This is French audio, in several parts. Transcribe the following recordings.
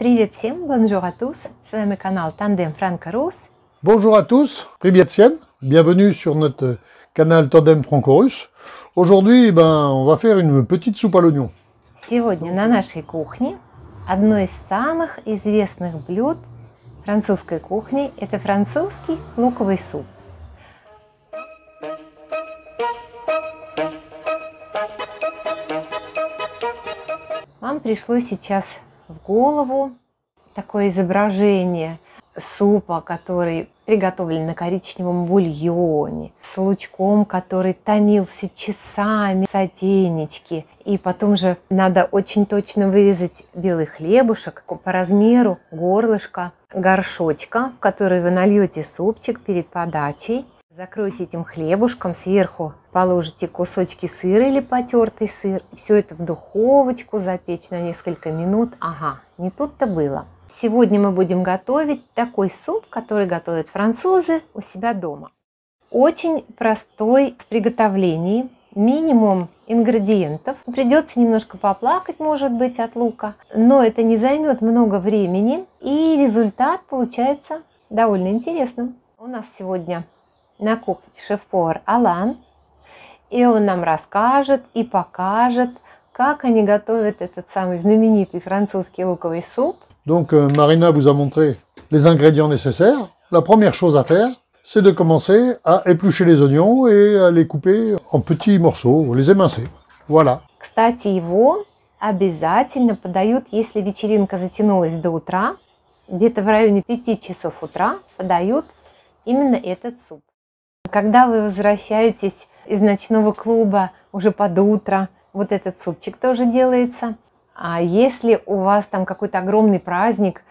Привет всем, bonjour à tous, с вами канал Tandem Franco-Russe. Bonjour à tous, Привет всем, bienvenue sur notre canal Tandem Franco-Russe. Aujourd'hui, on va faire une petite soupe à l'oignon. Сегодня на нашей кухне одно из самых известных блюд французской кухни – это французский луковый суп. Вам пришло сейчас в голову такое изображение супа, который приготовлен на коричневом бульоне, с лучком, который томился часами, сотейнички. И потом же надо очень точно вырезать белый хлебушек по размеру горлышка горшочка, в который вы нальете супчик перед подачей. Закройте этим хлебушком, сверху положите кусочки сыра или потертый сыр. Все это в духовочку запечь на несколько минут. Ага, не тут-то было. Сегодня мы будем готовить такой суп, который готовят французы у себя дома. Очень простой в приготовлении, минимум ингредиентов. Придется немножко поплакать, может быть, от лука, но это не займет много времени, и результат получается довольно интересным. У нас сегодня на кухне шеф-повар Алан, и он нам расскажет и покажет, как они готовят этот самый знаменитый французский луковый суп. Donc Marina vous a montré les ingrédients nécessaires. La première chose à faire, c'est de commencer à éplucher les oignons et à les couper en petits morceaux, les émincer. Voilà. Кстати, его обязательно подают, если вечеринка затянулась до утра, где-то в районе 5 часов утра подают именно этот суп. Когда вы возвращаетесь из ночного клуба уже под утро, вот этот супчик тоже делается. А если у вас там какой-то огромный праздник,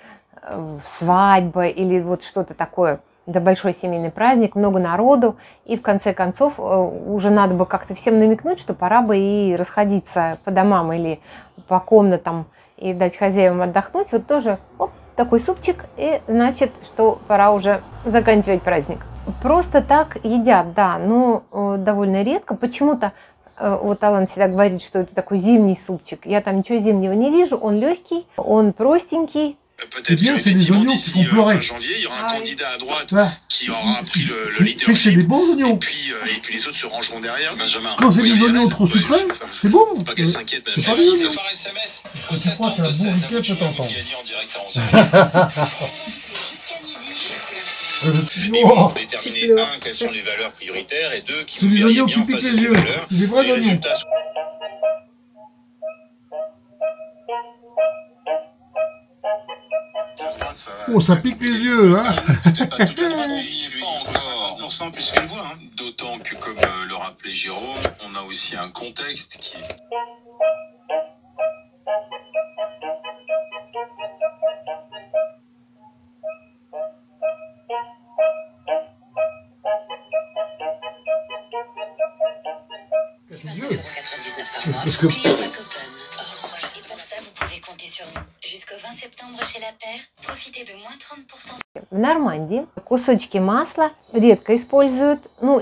свадьба или вот что-то такое, да, большой семейный праздник, много народу, и в конце концов уже надо бы как-то всем намекнуть, что пора бы и расходиться по домам или по комнатам и дать хозяевам отдохнуть, вот тоже оп, такой супчик, и значит, что пора уже заканчивать праздник. Просто так едят, да, но довольно редко. Почему-то вот Алан всегда говорит, что это такой зимний супчик. Я там ничего зимнего не вижу, он легкий, он простенький. Peut-être qu'effectivement, d'ici fin janvier, il y aura un candidat à droite qui aura pris le leadership. C'est des bons oignons. Et puis les autres se rangeront derrière. Benjamin. Quand c'est des oignons trop sucrés, c'est bon. Faut pas qu'elle s'inquiète. C'est pas bien. Par SMS au Je crois qu'un bon 732-16. week-end Tu peut vas t'entendre. gagner en direct à 11h. Ils vont déterminer, un, quelles sont les valeurs prioritaires, et deux, qui vous C'est des verriez oignons bien en qui face de piquent les ces yeux. valeurs. C'est des vrais Les oignons. résultats sont... Oh, ça pique les yeux, hein. Peut-être pas tout à droite, mais il est encore 50% plus qu'elle voit. D'autant que, comme le rappelait Jérôme, on a aussi un contexte qui... Parce que Orange. Et pour ça, vous pouvez compter sur nous. Jusqu'au 20 septembre chez La Paire, profitez de moins 30%. В Нормандии кусочки масла редко используют, но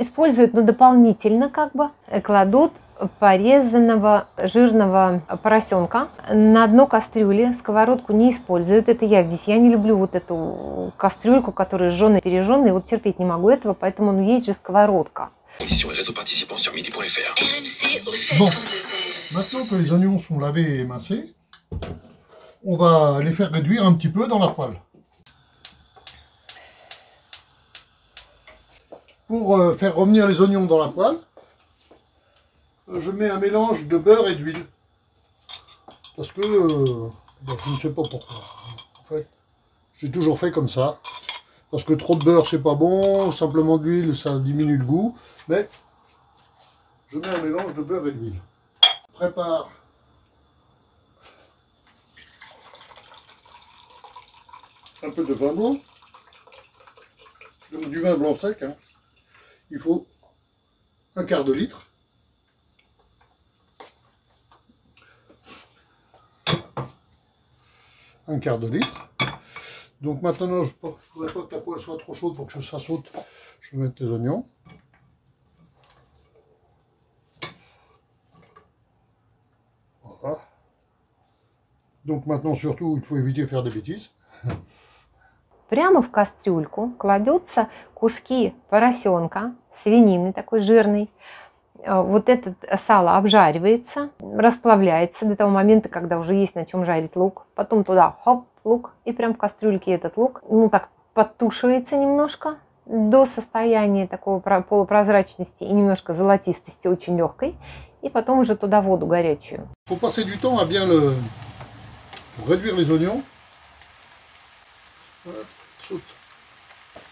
дополнительно как бы кладут порезанного жирного поросенка на дно кастрюли. Сковородку не используют. Это я здесь. Я не люблю вот эту кастрюльку, которая жженая, пережженная. Вот терпеть не могу этого, поэтому есть же сковородка. Conditions et réseaux participants sur midi.fr. RMC au Bon. 732-16. maintenant que les oignons sont lavés et émincés, on va les faire réduire un petit peu dans la poêle. Pour faire revenir les oignons dans la poêle, je mets un mélange de beurre et d'huile. Parce que je ne sais pas pourquoi. En fait, j'ai toujours fait comme ça. Parce que trop de beurre, c'est pas bon. Simplement de l'huile, ça diminue le goût. Mais je mets un mélange de beurre et d'huile. Je prépare un peu de vin blanc. Du vin blanc sec. Hein. Il faut un quart de litre. Un quart de litre. Donc maintenant, je ne voudrais pas que la poêle soit trop chaude pour que ça saute. Je vais mettre les oignons. Voilà. Donc maintenant, surtout, il faut éviter de faire des bêtises. Прямо в кастрюльку кладутся куски поросенка, свинины такой жирной. Вот это сало обжаривается, расплавляется до того момента, когда уже есть на чем жарить лук. Потом туда хоп, лук, и прям в кастрюльке этот лук, ну так подтушивается немножко до состояния такого полупрозрачности и немножко золотистости, очень легкой. И потом уже туда воду горячую. Il faut passer du temps à bien pour réduire les oignons. Voilà, saute.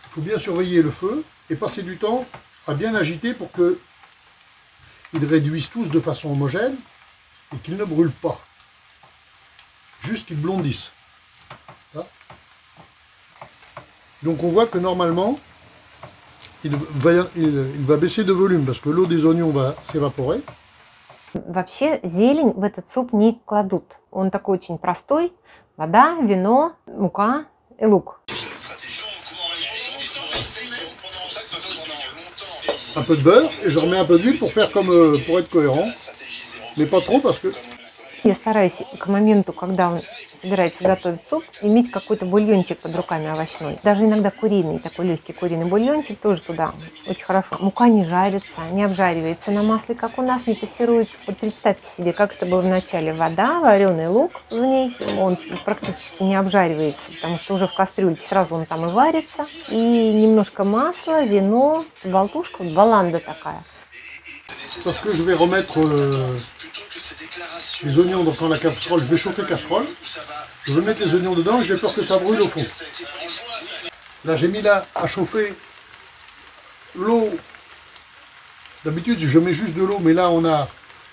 Il faut bien surveiller le feu et passer du temps à bien agiter pour que ils réduisent tous de façon homogène et qu'ils ne brûlent pas. Juste qu'ils blondissent. Là. Donc on voit que normalement, il va baisser de volume parce que l'eau des oignons va s'évaporer. Вообще зелень в этот суп не кладут. Он такой очень простой. Вода, вино, мука и лук. Un peu de beurre et je remets un peu d'huile pour faire comme pour être cohérent. Mais pas trop parce que Я стараюсь к моменту, когда он собирается готовить суп, иметь какой-то бульончик под руками овощной. Даже иногда куриный, такой легкий куриный бульончик тоже туда очень хорошо. Мука не жарится, не обжаривается на масле, как у нас, не пассируется. Вот представьте себе, как это было в начале. Вода, вареный лук в ней, он практически не обжаривается, потому что уже в кастрюльке сразу он там и варится. И немножко масла, вино, болтушка, баланда такая. parce que je vais remettre les oignons dans la casserole. Je vais chauffer casserole. Je vais mettre les oignons dedans et j'ai peur que ça brûle au fond. Là, j'ai mis là à chauffer l'eau. D'habitude, je mets juste de l'eau, mais là, on a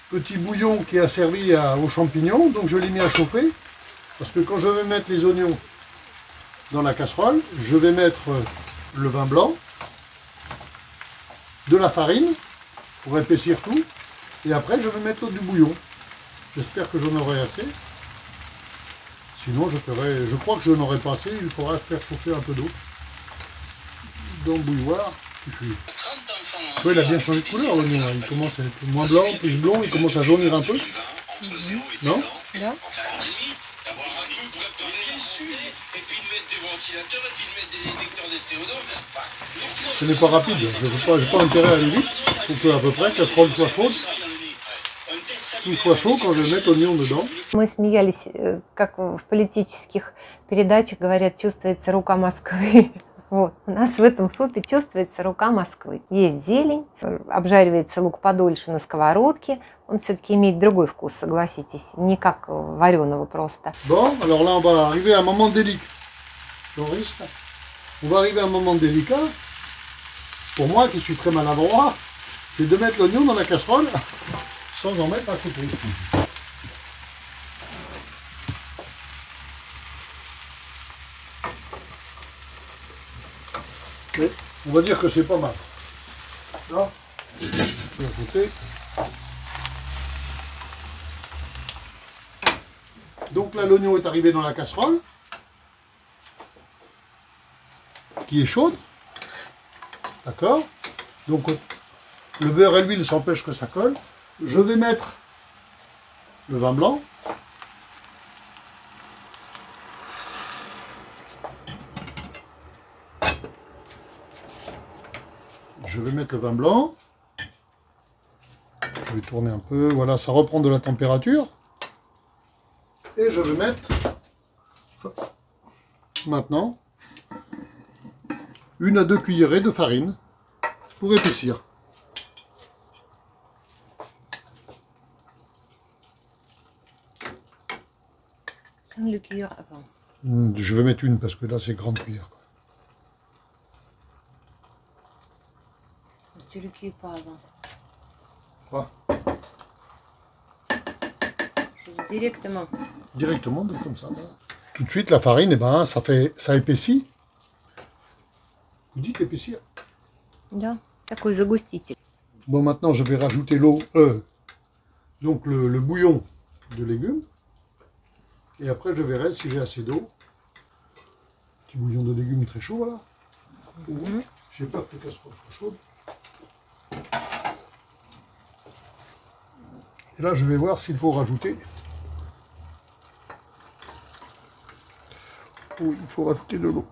petit bouillon qui a servi aux champignons. Donc, je l'ai mis à chauffer. Parce que quand je vais mettre les oignons dans la casserole, je vais mettre le vin blanc, de la farine, pour épaissir tout, et après je vais mettre du bouillon. J'espère que j'en aurai assez. Sinon je crois que je n'aurai pas assez, il faudra faire chauffer un peu d'eau dans le bouilloire. Oui, il a bien changé de couleur l'oignon, il commence à être moins blanc, plus blond, il commence à jaunir un peu. Non? Да? Ce n'est pas rapide, je n'ai pas intérêt à aller vite, il faut qu'à peu près, que la casserole soit chaude, tout soit chaud quand je vais mettre l'oignon dedans. Мы смеялись, как в политических передачах говорят, чувствуется рука Москвы. Вот. У нас в этом супе чувствуется рука Москвы. Есть зелень, обжаривается лук подольше на сковородке. Он все-таки имеет другой вкус, согласитесь, не как вареного просто. Bon, alors là on va arriver à un moment délicat. On va arriver à un moment délicat. Pour moi, qui suis très maladroit, c'est de mettre l'oignon dans la casserole sans en mettre à côté. Mais on va dire que c'est pas mal. Là, de côté. Donc là, l'oignon est arrivé dans la casserole, qui est chaude. D'accord? Donc le beurre et l'huile s'empêchent que ça colle. Je vais mettre le vin blanc. Je vais mettre le vin blanc. Je vais tourner un peu. Voilà, ça reprend de la température. Et je vais mettre maintenant 1 à 2 cuillerées de farine pour épaissir. Je vais mettre une parce que là c'est grande cuillère. Tu le cuis pas avant. Quoi? Directement. Directement, comme ça. Voilà. Tout de suite, la farine, eh ben, ça épaissit. Vous dites épaissir? Да, такой загуститель. Bon, maintenant, je vais rajouter l'eau, donc le bouillon de légumes. Et après, je verrai si j'ai assez d'eau. Petit bouillon de légumes très chaud, voilà. J'ai peur que la casserole soit chaude. Et là, je vais voir s'il faut rajouter il faut rajouter de l'eau.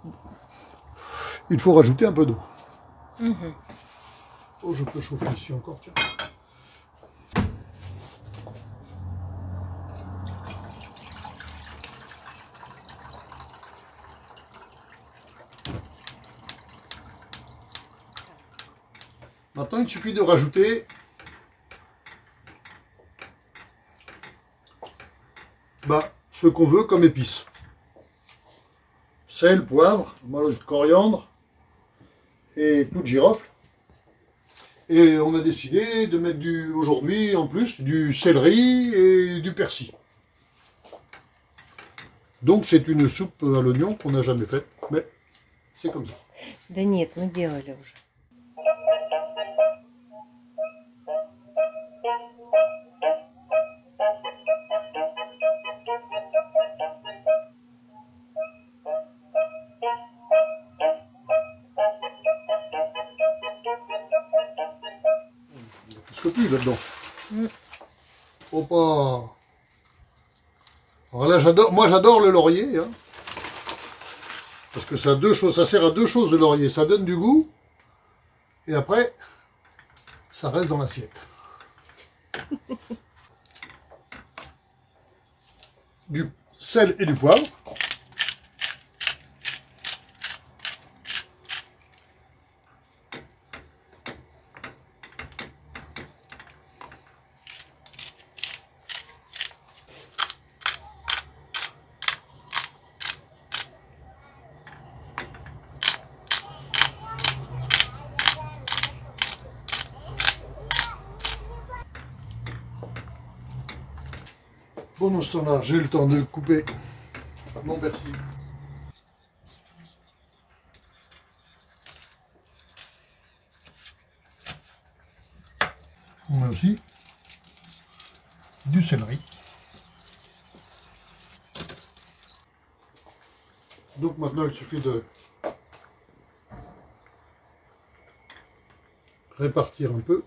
Il faut rajouter un peu d'eau. Oh, je peux chauffer ici encore, tiens. Maintenant, il suffit de rajouter ce qu'on veut comme épices. Sel, poivre, coriandre et clou de girofle. Et on a décidé de mettre aujourd'hui en plus du céleri et du persil. Donc c'est une soupe à l'oignon qu'on n'a jamais faite, mais c'est comme ça. Да нет, мы делали уже. Plus là-dedans. Hop. Alors là, moi j'adore le laurier, hein, parce que ça a deux choses, ça sert à deux choses le laurier, ça donne du goût, et après, ça reste dans l'assiette. Du sel et du poivre. Pendant ce temps-là, j'ai le temps de couper mon persil. On a aussi du céleri. Donc maintenant, il suffit de répartir un peu.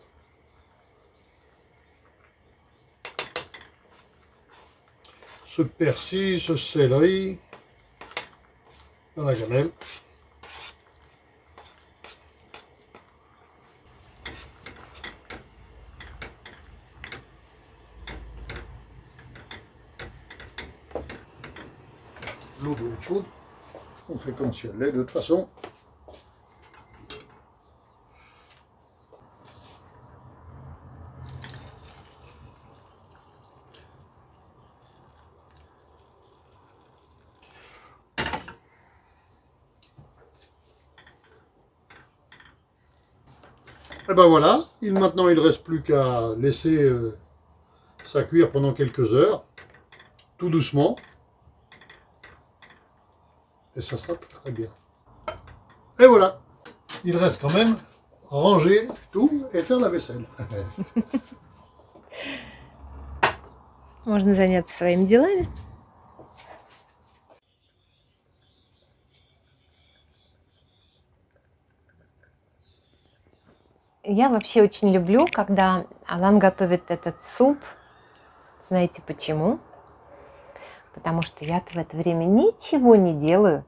Ce persil, ce céleri dans la gamelle. L'eau doit être chaude. On fait comme si elle l'est de toute façon. Et ben voilà, maintenant il ne reste plus qu'à laisser ça cuire pendant quelques heures, tout doucement, et ça sera très bien. Et voilà, il reste quand même ranger tout et faire la vaisselle. Можно заняться своими делами. Я вообще очень люблю, когда Алан готовит этот суп. Знаете почему? Потому что я в это время ничего не делаю,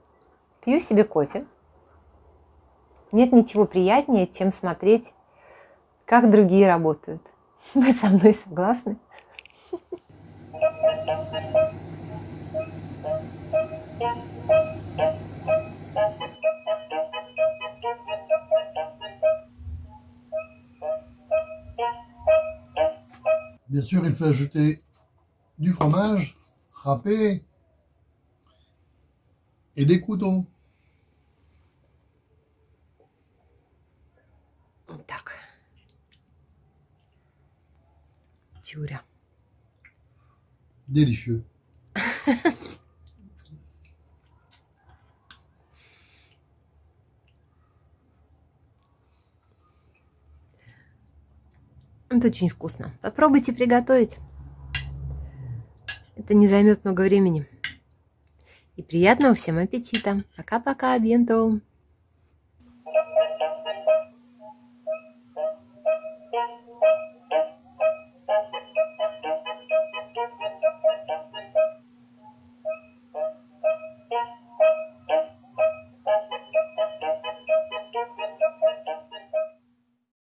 пью себе кофе. Нет ничего приятнее, чем смотреть, как другие работают. Вы со мной согласны? Bien sûr, il faut ajouter du fromage râpé et des croûtons. Так. Тюря. Délicieux. Это очень вкусно. Попробуйте приготовить. Это не займет много времени. И приятного всем аппетита. Пока-пока, бенту.